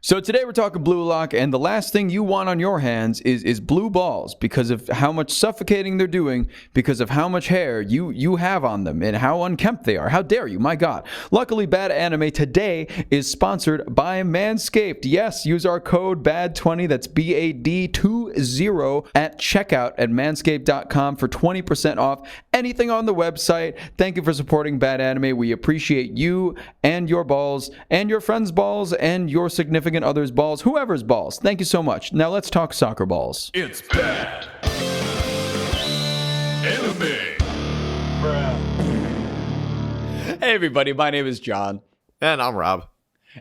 So today we're talking blue lock, and the last thing you want on your hands is blue balls because of how much suffocating they're doing, because of how much hair you have on them, and how unkempt they are. How dare you? My God. Luckily, Bad Anime today is sponsored by Manscaped. Yes, use our code BAD20, that's BAD20, at checkout at manscaped.com for 20% off anything on the website. Thank you for supporting Bad Anime. We appreciate you and your balls and your friends' balls and your significant others' balls, whoever's balls. Thank you so much. Now let's talk soccer balls. It's Bad Anime. Hey everybody, my name is John. And I'm Rob.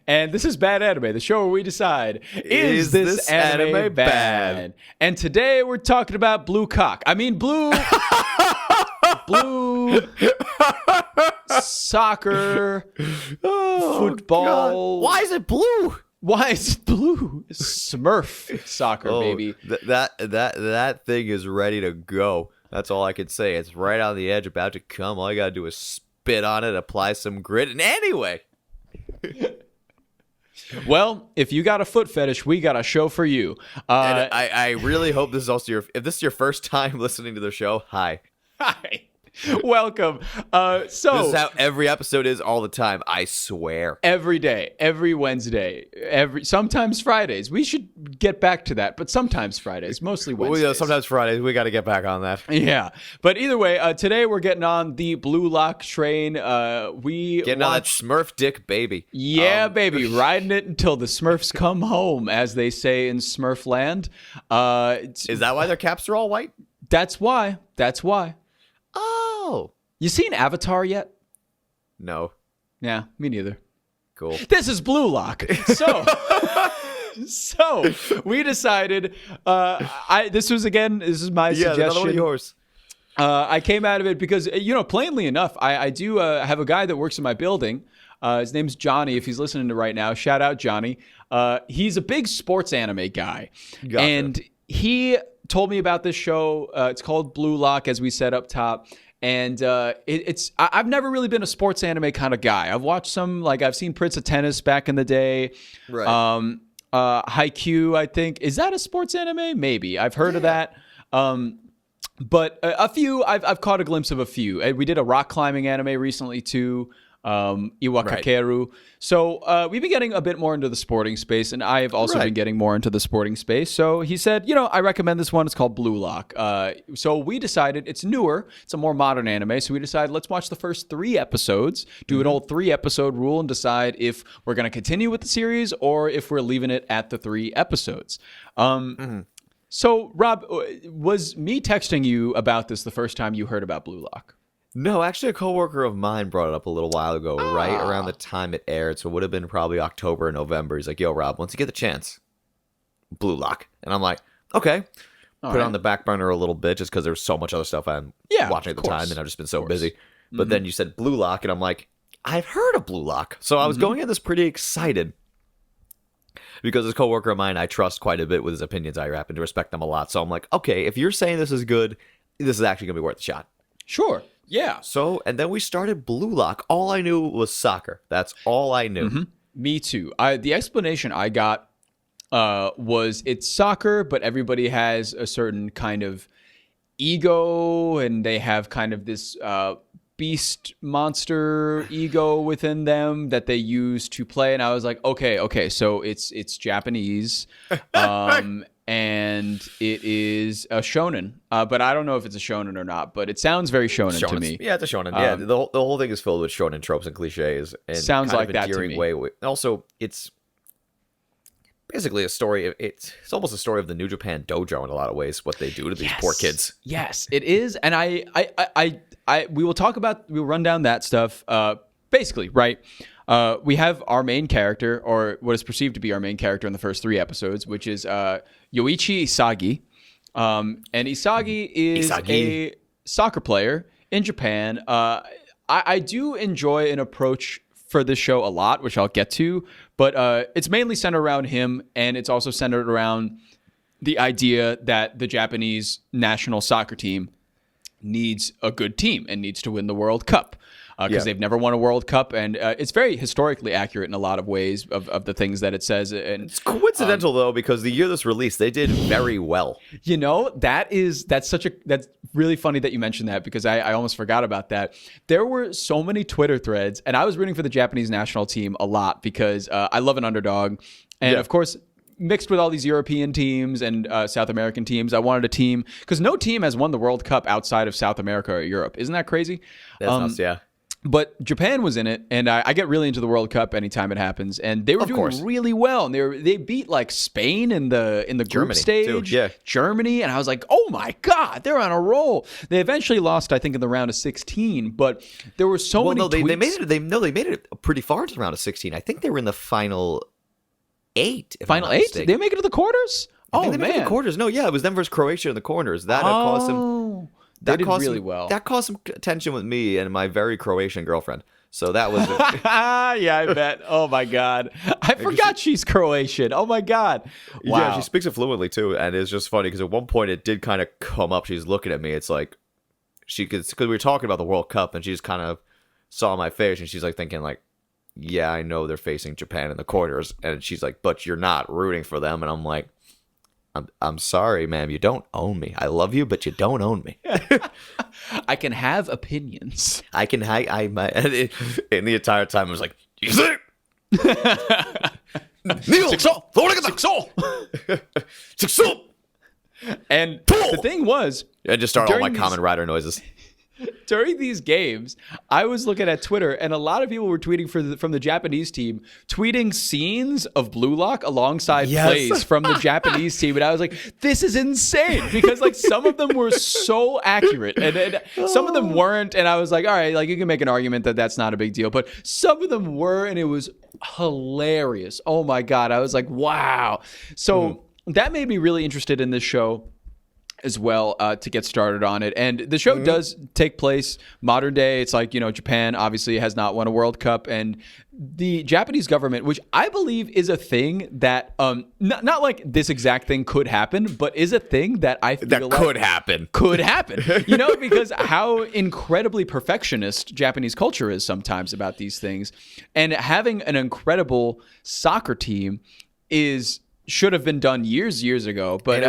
And this is Bad Anime, the show where we decide, is this anime bad? And today we're talking about blue cock. I mean blue soccer, football. God. Why is it blue? Why is it blue? Smurf soccer, baby. That thing is ready to go. That's all I can say. It's right on the edge, about to come. All you gotta do is spit on it, apply some grit, and anyway. Well, if you got a foot fetish, we got a show for you. And I really hope this is also if this is your first time listening to the show, hi. Hi. Welcome. This is how every episode is all the time, I swear. Every day, every Wednesday, sometimes Fridays. We should get back to that, but sometimes Fridays, mostly Wednesdays. Sometimes Fridays, we got to get back on that. Yeah, but either way, today we're getting on the blue lock train. Getting on that Smurf dick, baby. Yeah, baby, riding it until the Smurfs come home, as they say in Smurfland. Is that why their caps are all white? That's why. Oh. You seen Avatar yet? No. Yeah, me neither. Cool. This is Blue Lock. So we decided. This is my suggestion. Another one of yours. I came out of it because plainly enough, I do have a guy that works in my building. His name's Johnny. If he's listening to right now, shout out Johnny. He's a big sports anime guy, Gotcha. and he told me about this show. It's called Blue Lock, as we said up top. And I've never really been a sports anime kind of guy. I've watched some, I've seen Prince of Tennis back in the day. Right. Haikyuu, I think. Is that a sports anime? Maybe. I've heard of that. But a few, I've caught a glimpse of a few. We did a rock climbing anime recently too. Iwakakeru. So we've been getting a bit more into the sporting space, and I have also been getting more into the sporting space. So he said, I recommend this one. It's called Blue Lock. So we decided it's newer. It's a more modern anime. So we decided let's watch the first 3 episodes, do an old 3-episode rule, and decide if we're going to continue with the series or if we're leaving it at the 3 episodes. So Rob, was me texting you about this the first time you heard about Blue Lock? No, actually, a coworker of mine brought it up a little while ago, right around the time it aired. So it would have been probably October or November. He's like, yo, Rob, once you get the chance, Blue Lock. And I'm like, okay. Put it on the back burner a little bit just because there was so much other stuff I'm watching at the time, and I've just been so busy. But then you said Blue Lock, and I'm like, I've heard of Blue Lock. So I was going in this pretty excited because this coworker of mine I trust quite a bit with his opinions. I happen to respect them a lot. So I'm like, okay, if you're saying this is good, this is actually going to be worth a shot. Sure. Yeah. So, and then we started Blue Lock. All I knew was soccer. That's all I knew. Me too. The explanation I got was it's soccer, but everybody has a certain kind of ego, and they have kind of this beast monster ego within them that they use to play. And I was like, okay, so it's Japanese. And it is a shonen, but I don't know if it's a shonen or not. But it sounds very shonen to me. Yeah, it's a shonen. Yeah, the whole thing is filled with shonen tropes and cliches. And sounds kind like of that to endearing me. Way. Also, it's basically a story. It's almost a story of the New Japan Dojo in a lot of ways. What they do to these poor kids. Yes, it is, and we'll run down that stuff. Basically, right. We have our main character, or what is perceived to be our main character in the first 3 episodes, which is Yoichi Isagi. And Isagi is a soccer player in Japan. I do enjoy an approach for this show a lot, which I'll get to, but it's mainly centered around him, and it's also centered around the idea that the Japanese national soccer team needs a good team and needs to win the World Cup. because they've never won a World Cup, and it's very historically accurate in a lot of ways of the things that it says. And It's coincidental though, because the year this released, they did very well. That's really funny that you mentioned that, because I almost forgot about that. There were so many Twitter threads, and I was rooting for the Japanese national team a lot because I love an underdog, and of course, mixed with all these European teams and South American teams, I wanted a team, because no team has won the World Cup outside of South America or Europe. Isn't that crazy? That's nuts, yeah. But Japan was in it, and I get really into the World Cup anytime it happens, and they were doing really well, and they beat like Spain in the group Germany, stage, too. Yeah. Germany, and I was like, oh my god, they're on a roll. They eventually lost, I think, in the round of 16, but there were so many. They made it pretty far to the round of 16. I think they were in the final 8. Final 8? Did they make it to the quarters? I think they made it to the quarters. No, yeah, it was them versus Croatia in the corners. That caused them. They did really well. That caused some tension with me and my very Croatian girlfriend. So that was yeah, I bet. Oh my god, I forgot she's Croatian. Oh my god, wow. Yeah, she speaks it fluently too, and it's just funny because at one point it did kind of come up. She's looking at me. It's like because we were talking about the World Cup, and she just kind of saw my face, and she's like thinking like, yeah, I know they're facing Japan in the quarters, and she's like, but you're not rooting for them, and I'm like, I'm sorry, ma'am, you don't own me. I love you, but you don't own me. I can have opinions. I can. In the entire time, I was like, you think? And the thing was, I just start all my Kamen Rider noises. During these games, I was looking at Twitter, and a lot of people were tweeting from the Japanese team, tweeting scenes of Blue Lock alongside plays from the Japanese team. And I was like, this is insane, because like some of them were so accurate and some of them weren't. And I was like, all right, like you can make an argument that that's not a big deal, but some of them were, and it was hilarious. Oh my God. I was like, wow. So that made me really interested in this show as well, to get started on it. And the show does take place modern day. It's like, Japan obviously has not won a World Cup, and the Japanese government, which I believe is a thing that not like this exact thing could happen, but is a thing that I feel like could happen. Because how incredibly perfectionist Japanese culture is sometimes about these things, and having an incredible soccer team should have been done years ago. But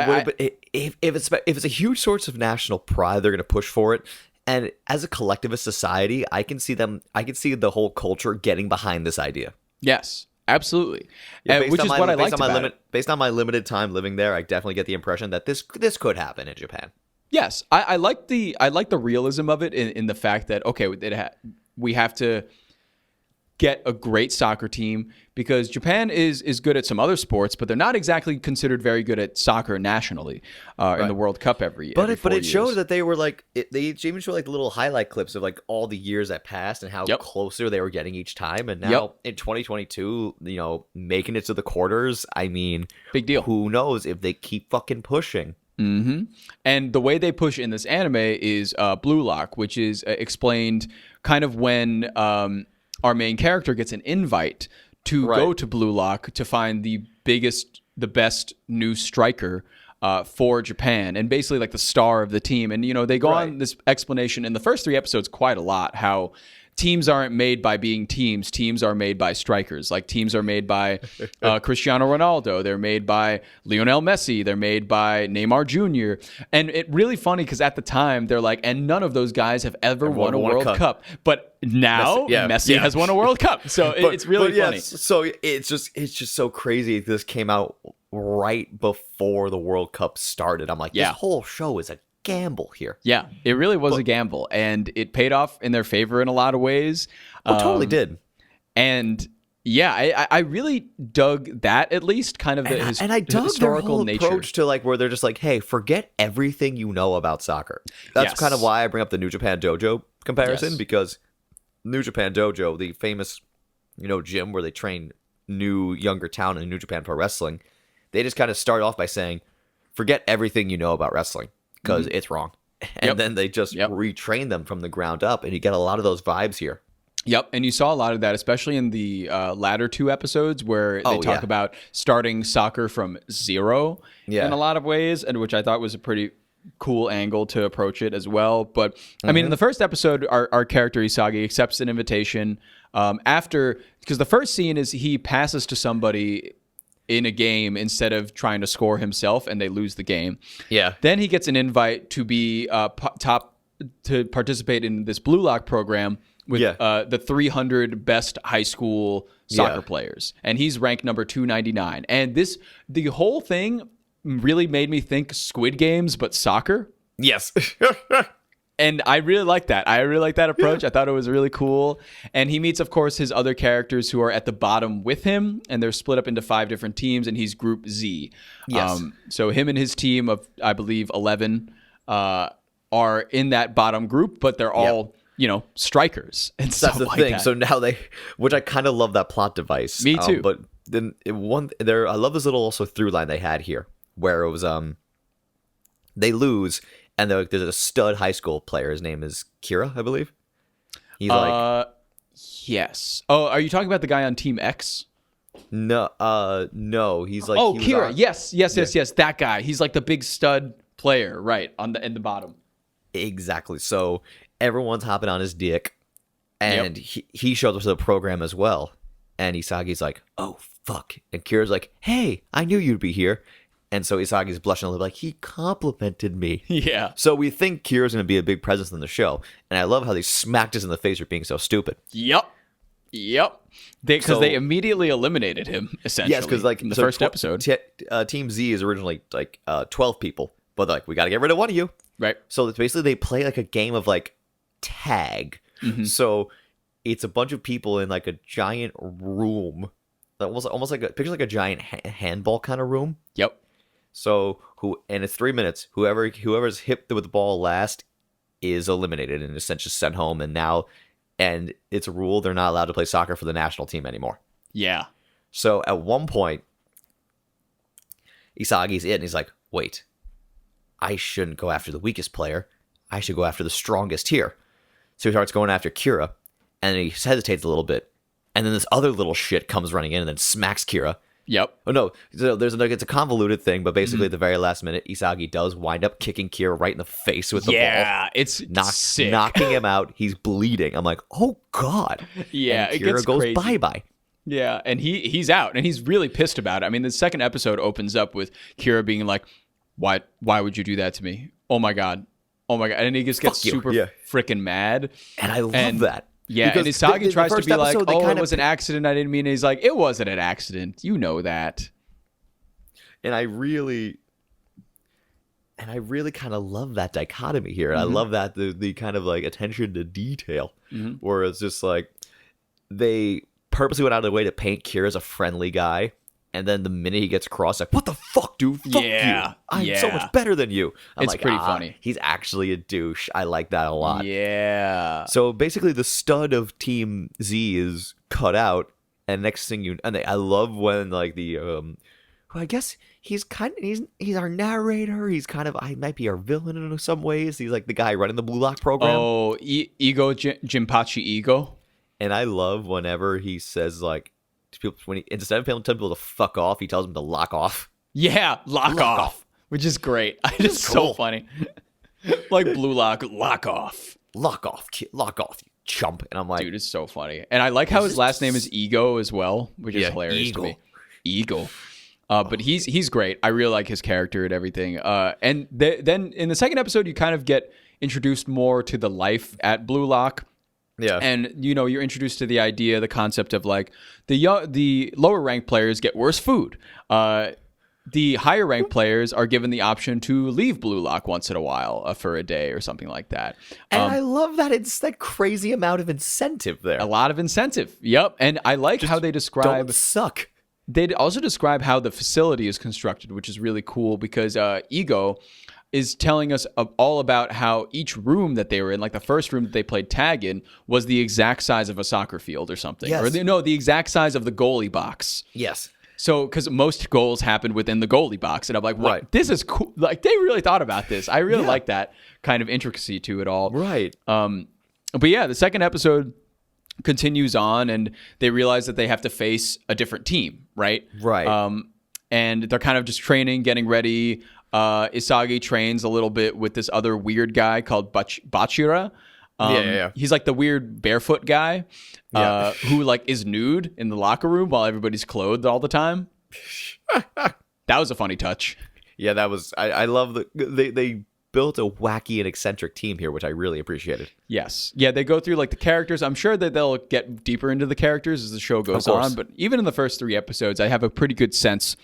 if it's a huge source of national pride, they're going to push for it. And as a collectivist society, I can see the whole culture getting behind this idea. Yes, absolutely. Which is what I liked about it. Based on my limited time living there, I definitely get the impression that this could happen in Japan. Yes, I like the realism of it in the fact that we have to get a great soccer team, because Japan is good at some other sports, but they're not exactly considered very good at soccer nationally in the World Cup every year. But it showed that they were like, they even showed like little highlight clips of like all the years that passed and how closer they were getting each time. And now in 2022, making it to the quarters, I mean, big deal. Who knows if they keep fucking pushing. Mm-hmm. And the way they push in this anime is Blue Lock, which is explained kind of when our main character gets an invite to go to Blue Lock to find the best new striker for Japan, and basically like the star of the team. And, they go on this explanation in the first 3 episodes quite a lot, how teams aren't made by being teams. Teams are made by strikers. Like teams are made by Cristiano Ronaldo. They're made by Lionel Messi. They're made by Neymar Jr. And it really funny because at the time they're like, and none of those guys have ever won a World Cup. But now Messi has won a World Cup. So it's really funny. So it's just so crazy. This came out right before the World Cup started. I'm like, this whole show is a gamble here. Yeah, it really was a gamble, and it paid off in their favor in a lot of ways. Totally did. And I really dug that, at least kind of the historical nature. Approach to like where they're just like, hey, forget everything you know about soccer. That's kind of why I bring up the New Japan Dojo comparison, because New Japan Dojo, the famous gym where they train younger talent in New Japan Pro Wrestling, they just kind of start off by saying, forget everything you know about wrestling, because it's wrong. And then they just retrain them from the ground up, and you get a lot of those vibes here. Yep, and you saw a lot of that, especially in the latter 2 episodes where they talk about starting soccer from zero in a lot of ways, and which I thought was a pretty cool angle to approach it as well. But I mean, in the first episode, our character Isagi accepts an invitation because the first scene is he passes to somebody in a game instead of trying to score himself, and they lose the game. Yeah. Then he gets an invite to be to participate in this Blue Lock program with the 300 best high school soccer players, and he's ranked number 299. And the whole thing really made me think Squid Games, but soccer. Yes. And I really like that. I really like that approach. I thought it was really cool. And he meets, of course, his other characters who are at the bottom with him, and they're split up into 5 different teams, and he's Group Z. Yes. So him and his team of, I believe, 11 are in that bottom group, but they're all, strikers and stuff That's the like thing. that. So now which I kind of love that plot device. Me too. But then I love this little also through line they had here, where it was they lose, and there's a stud high school player. His name is Kira, I believe. He's yes. Oh, are you talking about the guy on Team X? no, he's like, Oh, he was Kira. on- Yes. That guy. He's like the big stud player, right? In the bottom. Exactly. So everyone's hopping on his dick, and he shows up to the program as well. And Isagi's like, "Oh fuck!" And Kira's like, "Hey, I knew you'd be here." And so Isagi's blushing a little, like, he complimented me. Yeah. So we think Kira's going to be a big presence in the show, and I love how they smacked us in the face for being so stupid. Yep. Because they immediately eliminated him essentially. Yes, because in the first episode. Team Z is originally 12 people, but they're like, we got to get rid of one of you. Right. So it's basically they play like a game of like tag. Mm-hmm. So it's a bunch of people in like a giant room, almost like picture like a giant handball kind of room. Yep. So and it's 3 minutes. Whoever's hit with the ball last is eliminated and essentially sent home. And it's a rule they're not allowed to play soccer for the national team anymore. Yeah. So at one point, Isagi's in. And he's like, wait, I shouldn't go after the weakest player. I should go after the strongest here. So he starts going after Kira, and then he hesitates a little bit, and then this other little shit comes running in and then smacks Kira. Yep. Oh no! So it's a convoluted thing, but basically at the very last minute, Isagi does wind up kicking Kira right in the face with the ball. Yeah, it's sick. Knocking him out. He's bleeding. I'm like, oh god. Yeah, and it Kira gets goes crazy. bye-bye. Yeah, and he's out, and he's really pissed about it. I mean, the second episode opens up with Kira being like, "Why would you do that to me? Oh my god, and he just gets super freaking mad." And I love that. Yeah, and Because Isagi the tries to first be like, episode, they "Oh, it kinda was an accident. I didn't mean it." He's like, "It wasn't an accident. You know that." And I really kind of love that dichotomy here. I love that the kind of like attention to detail, where it's just like they purposely went out of their way to paint Kira as a friendly guy, and then the minute he gets crossed, like, what the fuck, dude? Fuck you! I'm so much better than you. It's pretty funny. He's actually a douche. I like that a lot. Yeah. So basically, the stud of Team Z is cut out, and next thing I love when like the I guess he's our narrator. He's kind of, I might be our villain in some ways. He's like the guy running the Blue Lock program. Oh, Ego Jinpachi Ego. And I love whenever he says like to people, instead of telling people to fuck off, he tells them to lock off. Yeah, lock off, which is great. It's so funny. Like Blue Lock, lock off, you chump. And I'm like, dude, it's so funny. And I like how his last name is Ego as well, which is hilarious to me. Ego. But he's great. I really like his character and everything. And then in the second episode, you kind of get introduced more to the life at Blue Lock. Yeah. And, you're introduced to the idea, the concept of like the lower ranked players get worse food. The higher ranked players are given the option to leave Blue Lock once in a while for a day or something like that. And I love that it's that crazy amount of incentive there. A lot of incentive. Yep. And I like how they describe. Don't suck. They also describe how the facility is constructed, which is really cool because Ego is telling us all about how each room that they were in, like the first room that they played tag in, was the exact size of a soccer field or something. Yes. Or the exact size of the goalie box. Yes. So, because most goals happen within the goalie box. And I'm like, what? Right. This is cool. Like, they really thought about this. I really like that kind of intricacy to it all. Right. But yeah, the second episode continues on, and they realize that they have to face a different team, right? Right. And they're kind of just training, getting ready. Isagi trains a little bit with this other weird guy called Bachira. Yeah. He's like the weird barefoot guy who like is nude in the locker room while everybody's clothed all the time. That was a funny touch. Yeah, that was. I love they built a wacky and eccentric team here, which I really appreciated. Yes. Yeah, they go through like the characters. I'm sure that they'll get deeper into the characters as the show goes on. But even in the first 3 episodes, I have a pretty good sense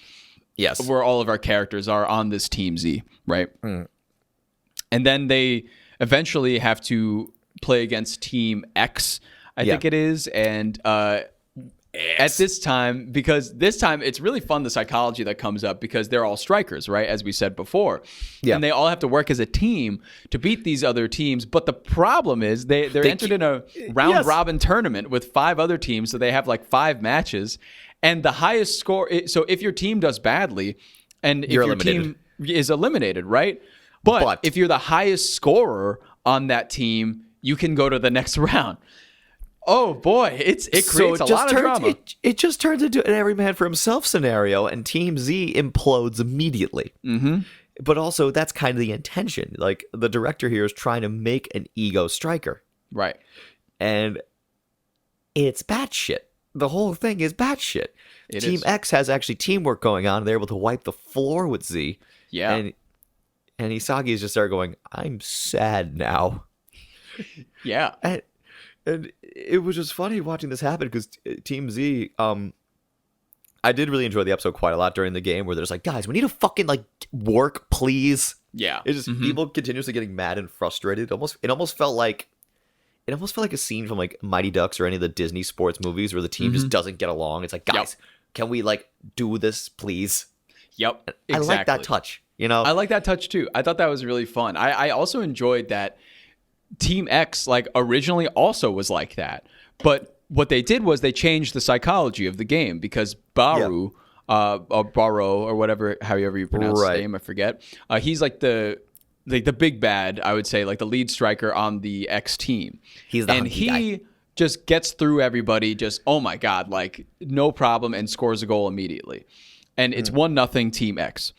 of where all of our characters are on this Team Z, right? And then they eventually have to play against Team X, I think it is. And at this time, because this time it's really fun, the psychology that comes up, because they're all strikers, right? As we said before. And they all have to work as a team to beat these other teams. But the problem is they're entered in a round robin tournament with 5 other teams. So they have like 5 matches. And the highest score, so if your team does badly and if your team is eliminated, right? But if you're the highest scorer on that team, you can go to the next round. Oh boy, it creates a lot of drama. It just turns into an every man for himself scenario, and Team Z implodes immediately. But also, that's kind of the intention. Like, the director here is trying to make an ego striker. Right. And it's batshit. The whole thing is batshit. Team X has actually teamwork going on. They're able to wipe the floor with Z. Yeah. And Isagi's just there going, I'm sad now. Yeah. And it was just funny watching this happen because Team Z, I did really enjoy the episode quite a lot during the game where there's like, guys, we need to fucking like work, please. Yeah. It's just people continuously getting mad and frustrated. It almost felt like a scene from like Mighty Ducks or any of the Disney sports movies where the team just doesn't get along. It's like, guys, can we like do this, please? Yep. Exactly. I like that touch. You know, I like that touch too. I thought that was really fun. I also enjoyed that Team X like originally also was like that, but what they did was they changed the psychology of the game because Baru, or Baro or whatever, however you pronounce his name, I forget. He's like the big bad, I would say, like the lead striker on the X team. He's the and he guy. Just gets through everybody, just oh my god, like no problem, and scores a goal immediately. And it's 1-0 Team X.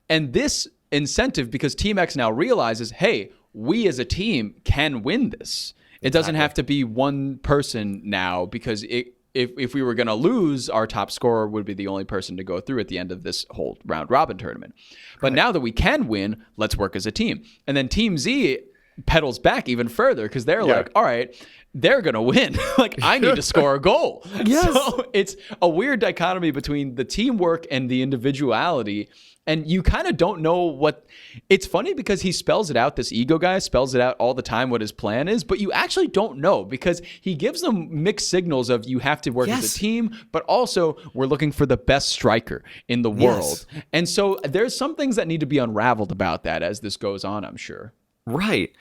And this incentive, because Team X now realizes, hey, we as a team can win this. It doesn't have to be one person now, because if we were going to lose, our top scorer would be the only person to go through at the end of this whole round robin tournament. But now that we can win, let's work as a team. And then Team Z pedals back even further because they're like, all right, they're going to win. Like, I need to score a goal. Yes. So it's a weird dichotomy between the teamwork and the individuality. And you kind of don't know what it's funny because he spells it out. This ego guy spells it out all the time what his plan is, but you actually don't know because he gives them mixed signals of you have to work as a team, but also we're looking for the best striker in the world. And so there's some things that need to be unraveled about that as this goes on, I'm sure. Right.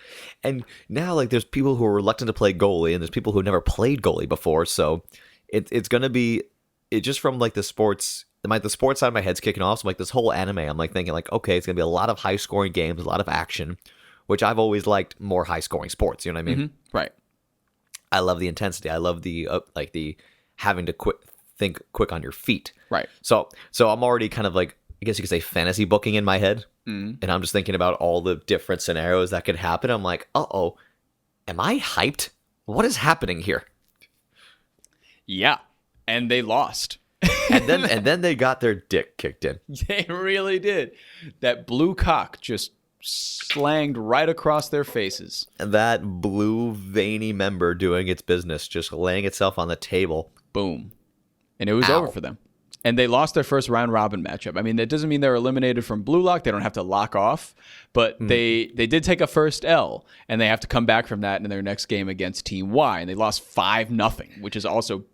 And now like there's people who are reluctant to play goalie and there's people who never played goalie before. So it's going to be just from like the sports side of my head's kicking off. So like this whole anime, I'm like thinking like, okay, it's gonna be a lot of high scoring games, a lot of action, which I've always liked more high scoring sports. You know what I mean? Right. I love the intensity. I love the like the having to think quick on your feet. Right. So I'm already kind of like, I guess you could say fantasy booking in my head, and I'm just thinking about all the different scenarios that could happen. I'm like, am I hyped? What is happening here? Yeah, and they lost. and then they got their dick kicked in. They really did. That blue cock just slanged right across their faces. And that blue veiny member doing its business, just laying itself on the table. Boom. And it was over for them. And they lost their first round robin matchup. I mean, that doesn't mean they're eliminated from Blue Lock. They don't have to lock off. But they did take a first L, and they have to come back from that in their next game against Team Y. And they lost 5-0, which is also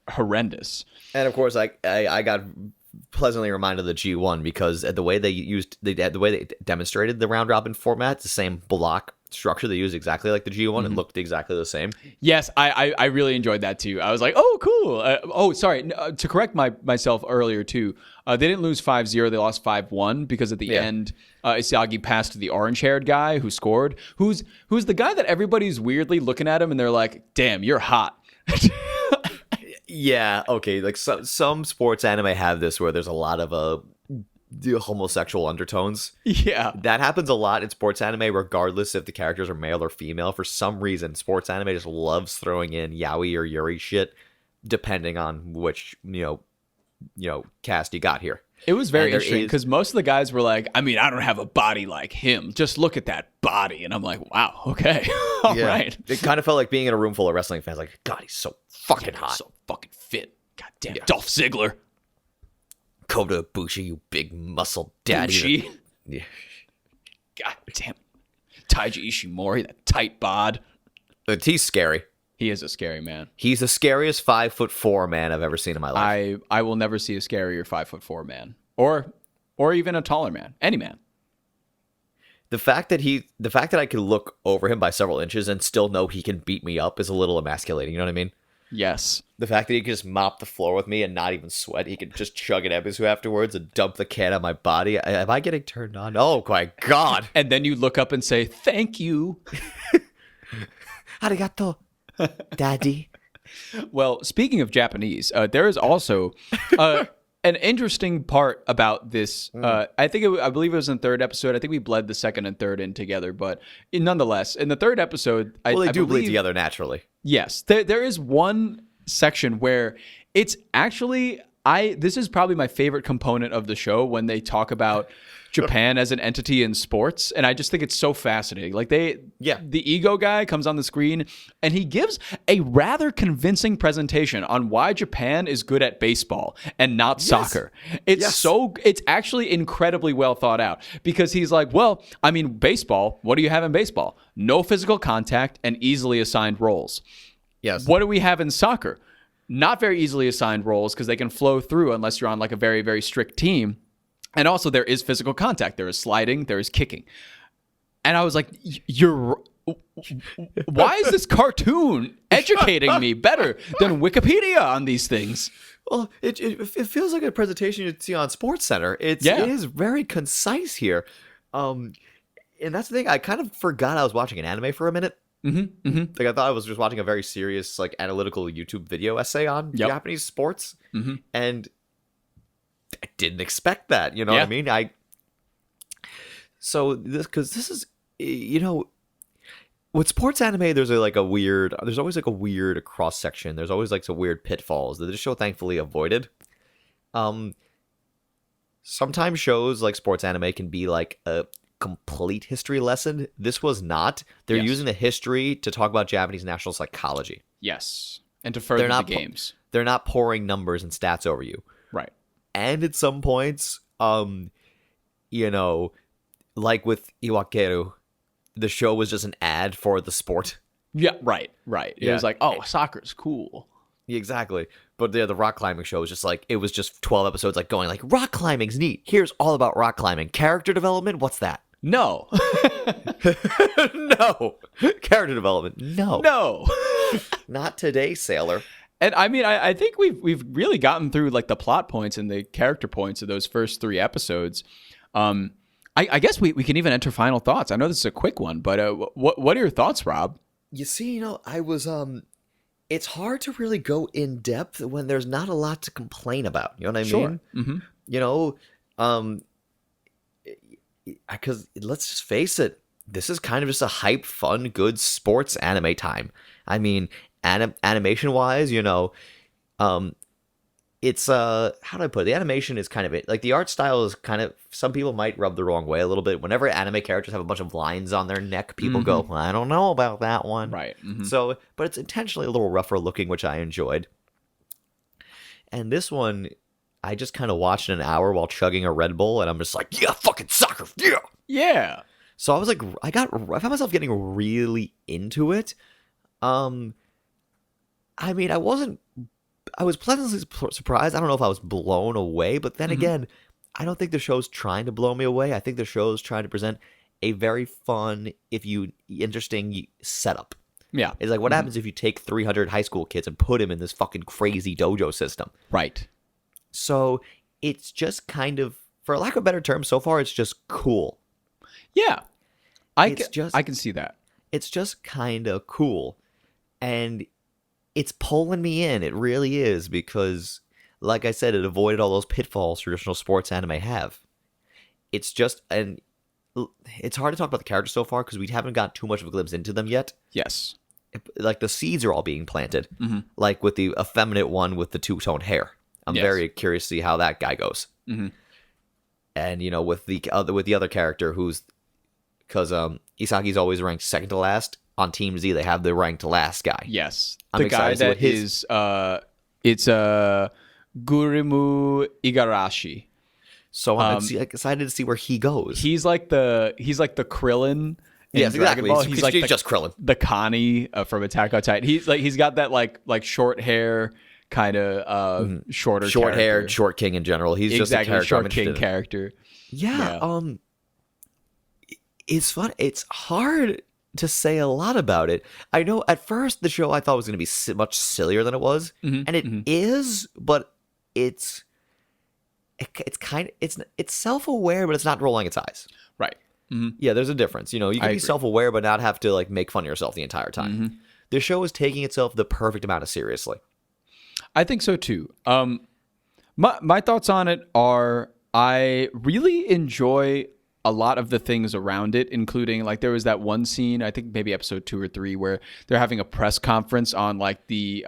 horrendous. And of course, I got pleasantly reminded of the G1 because the way they demonstrated the round robin format, it's the same block structure they use exactly like the G1. It looked exactly the same. Yes, I really enjoyed that too. I was like, oh, cool. Sorry. To correct myself earlier too, they didn't lose 5-0. They lost 5-1 because at the end, Isagi passed to the orange-haired guy who scored, who's the guy that everybody's weirdly looking at him and they're like, damn, you're hot. Yeah, okay. Like some sports anime have this where there's a lot of the homosexual undertones. Yeah. That happens a lot in sports anime, regardless if the characters are male or female. For some reason, sports anime just loves throwing in yaoi or yuri shit, depending on which cast you got here. It was very And there interesting is- because most of the guys were like, I mean, I don't have a body like him. Just look at that body. And I'm like, wow, okay. All right. It kind of felt like being in a room full of wrestling fans. Like, God, he's so fucking hot. So fucking fit. God damn, Dolph Ziggler. Kota Ibushi, you big muscle daddy. Bushi. Yeah. God damn. Taiji Ishimori, that tight bod. But he's scary. He is a scary man. He's the scariest 5'4" man I've ever seen in my life. I will never see a scarier 5'4" man. Or even a taller man. Any man. The fact that I could look over him by several inches and still know he can beat me up is a little emasculating, you know what I mean? Yes. The fact that he can just mop the floor with me and not even sweat, he can just chug an Ebisu afterwards and dump the can on my body. Am I getting turned on? Oh my God. And then you look up and say, thank you. Arigato, daddy. Well, speaking of Japanese, there is also an interesting part about this. I believe it was in the third episode. I think we bled the second and third in together, but nonetheless, in the third episode, Well, they I do bleed believe- together naturally. Yes, there is one section where it's actually this is probably my favorite component of the show when they talk about Japan as an entity in sports, and I just think it's so fascinating. Like the ego guy comes on the screen and he gives a rather convincing presentation on why Japan is good at baseball and not soccer. It's actually incredibly well thought out because he's like, well, I mean, baseball, what do you have in baseball? No physical contact and easily assigned roles. Yes. What do we have in soccer? Not very easily assigned roles because they can flow through unless you're on like a very, very strict team. And also there is physical contact. There is sliding. There is kicking. And I was like, why is this cartoon educating me better than Wikipedia on these things? Well, it feels like a presentation you'd see on Sports Center. It is very concise here. And that's the thing. I kind of forgot I was watching an anime for a minute. Mm-hmm, mm-hmm. Like I thought I was just watching a very serious, like analytical YouTube video essay on Japanese sports, and I didn't expect that. You know what I mean? This is, with sports anime, there's always like a weird cross section. There's always like some weird pitfalls that this show thankfully avoided. Sometimes shows like sports anime can be like a complete history lesson. This was not. They're using the history to talk about Japanese national psychology. Yes. And to further the games. They're not pouring numbers and stats over you. Right. And at some points, like with Iwakeru, the show was just an ad for the sport. Yeah, right. It was like, oh, soccer's cool. Exactly. But the rock climbing show was just like, it was just 12 episodes like going like, rock climbing's neat. Here's all about rock climbing. Character development? What's that? No. No. Character development? No. No. Not today, sailor. And I mean, I think we've really gotten through like the plot points and the character points of those first 3 episodes. I guess we can even enter final thoughts. I know this is a quick one, but what are your thoughts, Rob? You see, I was it's hard to really go in depth when there's not a lot to complain about. You know what I mean? Mm-hmm. Because let's just face it, this is kind of just a hype, fun, good sports anime time. I mean, animation wise, it's how do I put it? The animation is kind of it. Like the art style is kind of, some people might rub the wrong way a little bit. Whenever anime characters have a bunch of lines on their neck, people go, well, I don't know about that one. Right. Mm-hmm. So, but it's intentionally a little rougher looking, which I enjoyed. And this one, I just kind of watched an hour while chugging a Red Bull, and I'm just like, yeah, fucking soccer, yeah. Yeah. So I was like, I found myself getting really into it. I mean, I was pleasantly surprised. I don't know if I was blown away, but then again, I don't think the show's trying to blow me away. I think the show's trying to present a very fun, interesting setup. Yeah. It's like, what happens if you take 300 high school kids and put them in this fucking crazy dojo system? Right. So it's just kind of, for lack of a better term, so far it's just cool. Yeah. I I can see that. It's just kind of cool. And it's pulling me in. It really is, because, like I said, it avoided all those pitfalls traditional sports anime have. it's just, and it's hard to talk about the characters so far because we haven't got too much of a glimpse into them yet. Yes. Like the seeds are all being planted, Mm-hmm. like with the effeminate one with the two-toned hair. I'm Yes. very curious to see how that guy goes. Mm-hmm. And with the other character who's, because Isagi's always ranked second to last on Team Z. They have the ranked last guy. Yes. I'm The guy excited to see that what his- is it's Gurimu Igarashi. So I'm excited to see where he goes. He's like the Krillin in Yes, Dragon exactly. Ball. He's He's like just Krillin. the Connie from Attack on Titan. He's got that like short hair, kind of shorter, Short character. hair, short king in general. He's just a Exactly, character I'm short interested king in. character. Yeah. It's fun. It's hard to say a lot about it. I know at first the show I thought was going to be much sillier than it was, and it is, but it's self-aware, but it's not rolling its eyes. Right. Yeah, there's a difference. You can be agree. self-aware, but not have to like make fun of yourself the entire time. The show is taking itself the perfect amount of seriously. I think so too. My thoughts on it are I really enjoy a lot of the things around it, including like there was that one scene, I think maybe episode 2 or 3, where they're having a press conference on like the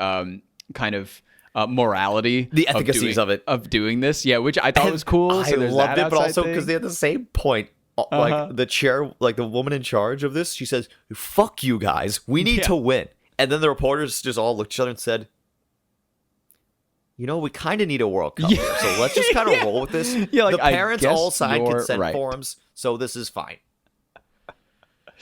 kind of morality, The efficacies of doing this. Yeah, which I thought was cool. I So there's loved that it, but outside also thing. because they had the same point. Like the chair, like the woman in charge of this, she says, "Fuck you guys, we need to win." And then the reporters just all looked at each other and said, we kind of need a World Cup here, so let's just kind of roll with this. Yeah, like, the I parents guess all signed you're consent right. forms, so this is fine.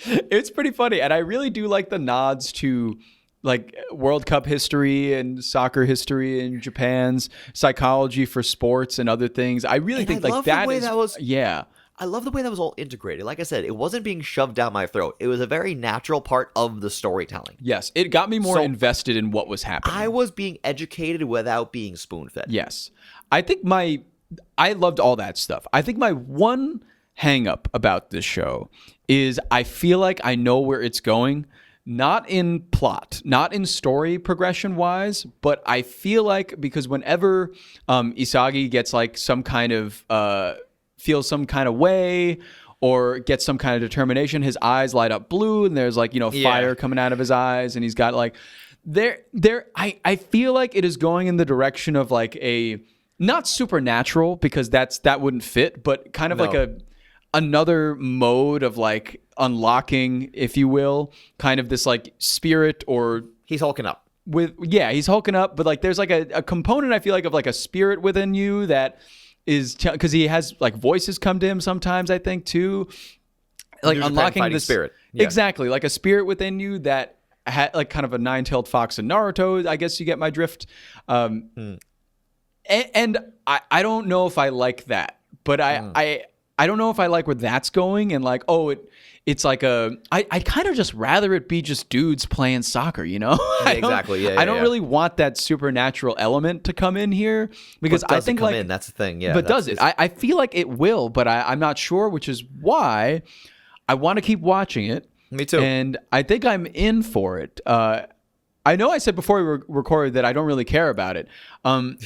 It's pretty funny, and I really do like the nods to like World Cup history and soccer history and Japan's psychology for sports and other things. I really think I like love the that way is that was- yeah. I love the way that was all integrated. Like I said, it wasn't being shoved down my throat. It was a very natural part of the storytelling. Yes, it got me more So- invested in what was happening. I was being educated without being spoon-fed. Yes. I think I loved all that stuff. I think my one hang up about this show is I feel like I know where it's going, not in plot, not in story progression wise, but I feel like because whenever Isagi gets like some kind of feels some kind of way or gets some kind of determination, his eyes light up blue and there's like, fire coming out of his eyes, and he's got like I feel like it is going in the direction of like a not supernatural, because that wouldn't fit, but kind of like another mode of like unlocking, if you will, kind of this like spirit, or He's hulking up. he's hulking up, but like there's like a component I feel like of like a spirit within you that is because he has like voices come to him sometimes, I think too, like New Japan unlocking fighting this spirit. Yeah. Exactly, like a spirit within you that had like kind of a nine-tailed fox in Naruto. I guess you get my drift. And I don't know if I like that, but I don't know if I like where that's going, and like, it's like I kind of just rather it be just dudes playing soccer, Exactly. Yeah, I don't yeah. really want that supernatural element to come in here, because But does I think it come like, in? That's the thing. Yeah. but does it? I feel like it will, but I'm not sure, which is why I want to keep watching it. Me too. And I think I'm in for it. I know I said before we recorded that I don't really care about it. And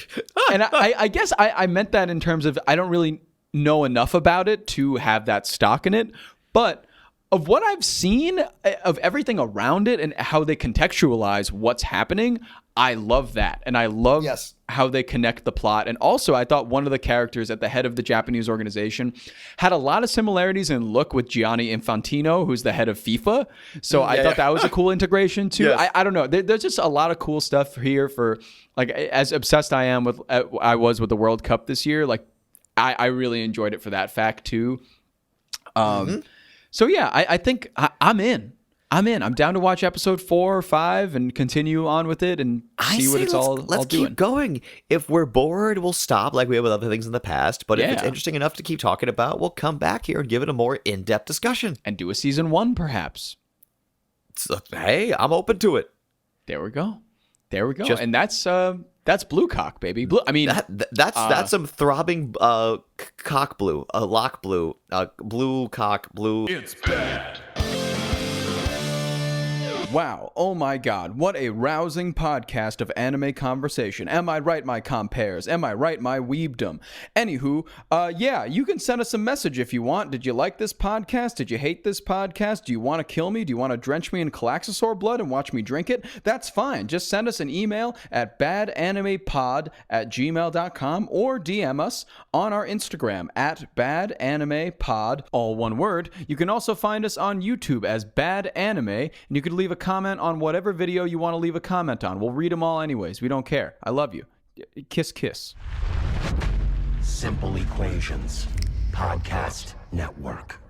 I guess I meant that in terms of I don't really know enough about it to have that stock in it. But of what I've seen of everything around it and how they contextualize what's happening, I love that. And I love how they connect the plot. And also, I thought one of the characters at the head of the Japanese organization had a lot of similarities in look with Gianni Infantino, who's the head of FIFA. So I thought that was a cool integration too. Yes. I don't know. There's just a lot of cool stuff here for like, as obsessed I was with the World Cup this year. Like I really enjoyed it for that fact too. So yeah, I think I'm in. I'm down to watch episode 4 or 5 and continue on with it and see what it's all Let's doing. keep going. If we're bored, we'll stop like we have with other things in the past. But if it's Yeah. interesting enough to keep talking about, we'll come back here and give it a more in-depth discussion. And do a season 1 perhaps. So, hey, I'm open to it. There we go. Just- And that's blue cock, baby. Blue. I mean, That's some throbbing cock blue, lock blue, blue cock blue. It's bad. Wow. Oh my God. What a rousing podcast of anime conversation. Am I right, my compares? Am I right, my weebdom? Anywho, yeah, you can send us a message if you want. Did you like this podcast? Did you hate this podcast? Do you want to kill me? Do you want to drench me in Calaxosaur blood and watch me drink it? That's fine. Just send us an email at badanimepod@gmail.com or DM us on our Instagram at badanimepod, all one word. You can also find us on YouTube as Bad Anime, and you can leave a comment on whatever video you want to leave a comment on. We'll read them all anyways. We don't care. I love you. Kiss, kiss. Simple Equations Podcast Network.